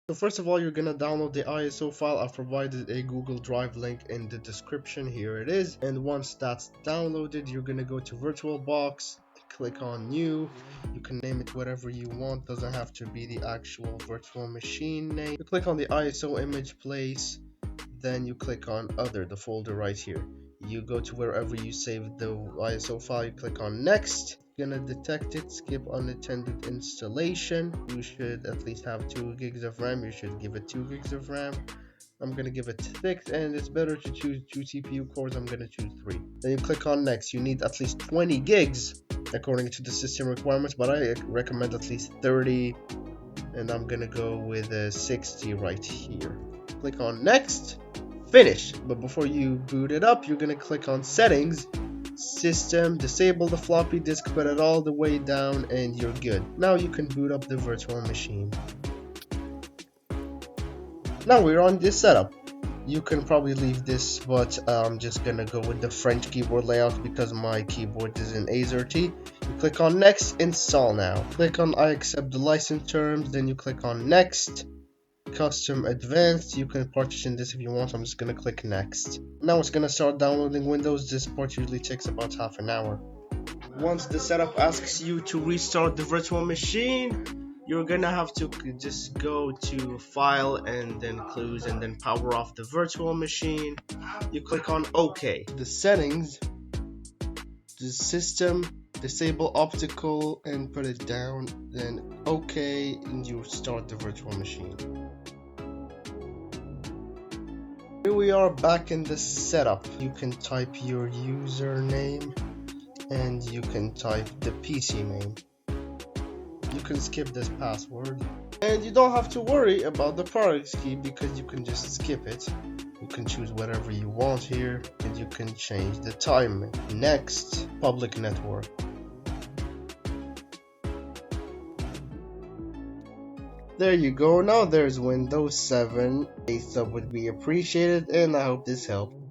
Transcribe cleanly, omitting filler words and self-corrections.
So first of all, you're gonna download the ISO file. I've provided a Google Drive link in the description. Here it is. And once that's downloaded, you're gonna go to VirtualBox, click on New. You can name it whatever you want. Doesn't have to be the actual virtual machine name. You click on the ISO image place, then you click on Other, the folder right here. You go to wherever you saved the ISO file. You click on Next. Gonna detect it, skip unattended installation. You should at least have 2 gigs of RAM. You should give it 2 gigs of RAM. I'm gonna give it 6, and it's better to choose 2 CPU cores. I'm gonna choose 3. Then you click on Next. You need at least 20 gigs according to the system requirements, but I recommend at least 30, and I'm gonna go with 60 right here. Click on Next. Finish. But before you boot it up, you're gonna click on Settings, System, disable the floppy disk, put it all the way down, and you're good. Now you can boot up the virtual machine. Now we're on this setup. You can probably leave this, but I'm just gonna go with the French keyboard layout because my keyboard is in AZERTY. You click on Next, Install now. Click on I accept the license terms, then you click on Next. Custom Advanced, you can partition this if you want. I'm just gonna click Next. Now it's gonna start downloading Windows. This part usually takes about half an hour. Once the setup asks you to restart the virtual machine, you're gonna have to just go to File and then Close and then power off the virtual machine. You click on OK. The settings, the system, disable optical and put it down, then OK, and you start the virtual machine. Here we are back in the setup. You can type your username and you can type the PC name. You can skip this password and you don't have to worry about the products key because you can just skip it. You can choose whatever you want here and you can change the time. Next, public network. There you go. Now there's Windows 7. A sub would be appreciated and I hope this helped.